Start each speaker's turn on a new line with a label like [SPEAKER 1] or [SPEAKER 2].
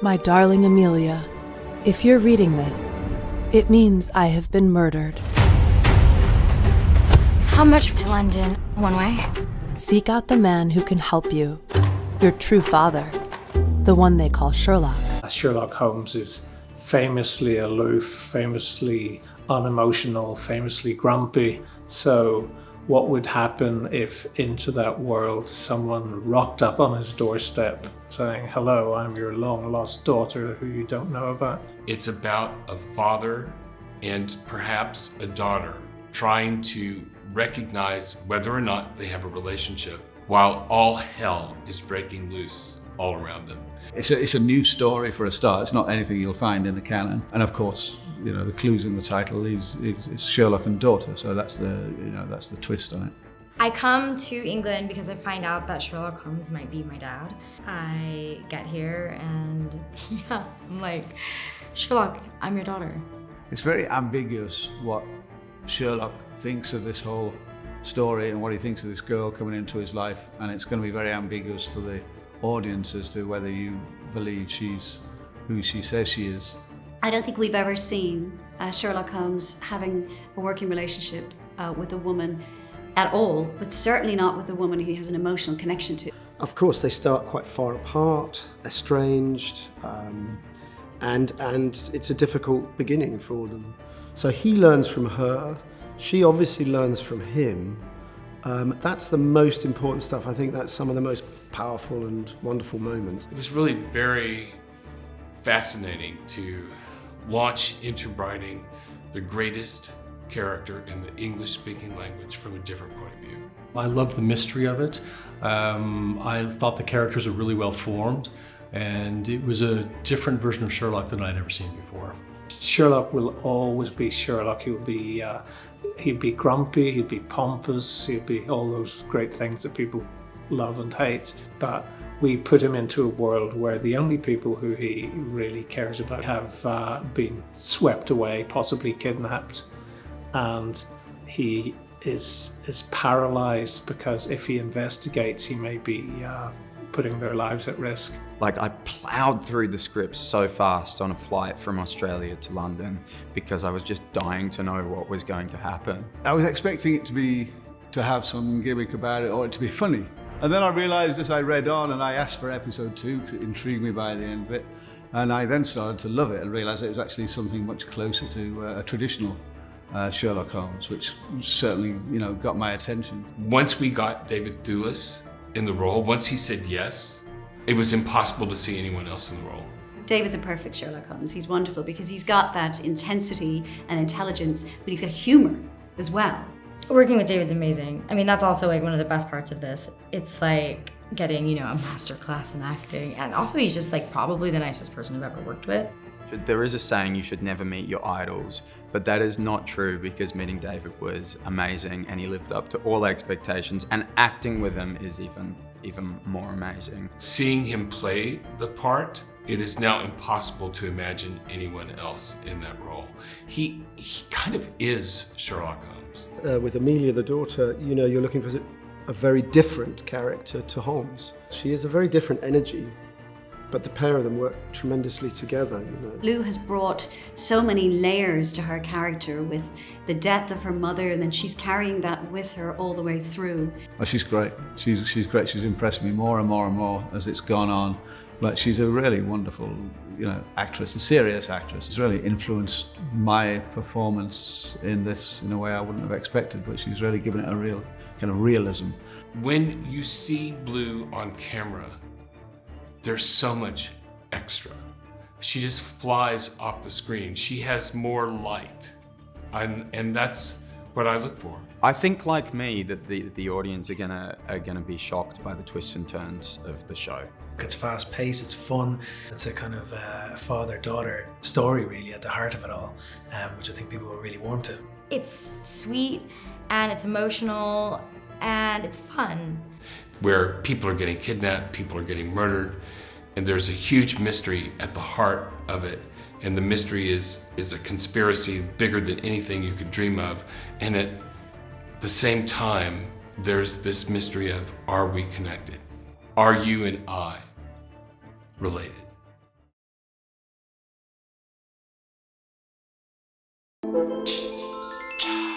[SPEAKER 1] My darling Amelia, if you're reading this, it means I have been murdered.
[SPEAKER 2] How much to London, one way?
[SPEAKER 1] Seek out the man who can help you. Your true father, the one they call Sherlock.
[SPEAKER 3] Sherlock Holmes is famously aloof, famously unemotional, famously grumpy. So what would happen if into that world someone rocked up on his doorstep saying, "Hello, I'm your long-lost daughter who you don't know about"?
[SPEAKER 4] It's about a father and perhaps a daughter trying to recognize whether or not they have a relationship while all hell is breaking loose all around them.
[SPEAKER 5] It's a new story for a start. It's not anything you'll find in the canon. And of course, you know, the clues in the title is Sherlock and daughter. So that's the twist on it.
[SPEAKER 2] I come to England because I find out that Sherlock Holmes might be my dad. I get here and yeah, I'm like, Sherlock, I'm your daughter.
[SPEAKER 5] It's very ambiguous what Sherlock thinks of this whole story and what he thinks of this girl coming into his life. And it's going to be very ambiguous for the audience as to whether you believe she's who she says she is.
[SPEAKER 6] I don't think we've ever seen Sherlock Holmes having a working relationship with a woman at all, but certainly not with a woman he has an emotional connection to.
[SPEAKER 7] Of course, they start quite far apart, estranged, and it's a difficult beginning for them. So he learns from her, she obviously learns from him. That's the most important stuff. I think that's some of the most powerful and wonderful moments.
[SPEAKER 4] It was really very fascinating to launch into writing the greatest character in the English-speaking language from a different point of view.
[SPEAKER 8] I loved the mystery of it. I thought the characters were really well formed, and it was a different version of Sherlock than I'd ever seen before.
[SPEAKER 3] Sherlock will always be Sherlock. He'd be grumpy, he'd be pompous, he'd be all those great things that people love and hate. But we put him into a world where the only people who he really cares about have been swept away, possibly kidnapped, and he is paralyzed because if he investigates, he may be putting their lives at risk.
[SPEAKER 9] Like, I plowed through the scripts so fast on a flight from Australia to London because I was just dying to know what was going to happen.
[SPEAKER 5] I was expecting it to have some gimmick about it or it to be funny. And then I realized as I read on and I asked for episode 2 because it intrigued me by the end of it. And I then started to love it and realized it was actually something much closer to a traditional Sherlock Holmes, which certainly, you know, got my attention.
[SPEAKER 4] Once we got David Thewlis in the role, once he said yes, it was impossible to see anyone else in the role.
[SPEAKER 6] David's a perfect Sherlock Holmes. He's wonderful because he's got that intensity and intelligence, but he's got humor as well.
[SPEAKER 2] Working with David's amazing. I mean, that's also like one of the best parts of this. It's like getting, you know, a master class in acting, and also he's just like probably the nicest person I've ever worked with.
[SPEAKER 9] There is a saying you should never meet your idols, but that is not true because meeting David was amazing and he lived up to all expectations, and acting with him is even more amazing.
[SPEAKER 4] Seeing him play the part, it is now impossible to imagine anyone else in that role. He kind of is Sherlock Holmes.
[SPEAKER 7] With Amelia, the daughter, you know, you're looking for a very different character to Holmes. She has a very different energy, but the pair of them work tremendously together, you know.
[SPEAKER 6] Lou has brought so many layers to her character with the death of her mother, and then she's carrying that with her all the way through.
[SPEAKER 5] Oh, she's great. She's great. She's impressed me more and more and more as it's gone on. But she's a really wonderful, you know, actress, a serious actress. It's really influenced my performance in this in a way I wouldn't have expected, but she's really given it a real kind of realism.
[SPEAKER 4] When you see Blue on camera, there's so much extra. She just flies off the screen. She has more light, and that's what I look for.
[SPEAKER 9] I think, like me, that the audience are gonna be shocked by the twists and turns of the show.
[SPEAKER 10] It's fast paced, it's fun, it's a kind of father-daughter story really at the heart of it all, which I think people will really warm to.
[SPEAKER 2] It's sweet and it's emotional and it's fun.
[SPEAKER 4] Where people are getting kidnapped, people are getting murdered, and there's a huge mystery at the heart of it. And the mystery is a conspiracy bigger than anything you could dream of. And at the same time, there's this mystery of, are we connected? Are you and I related?
[SPEAKER 1] Ciao.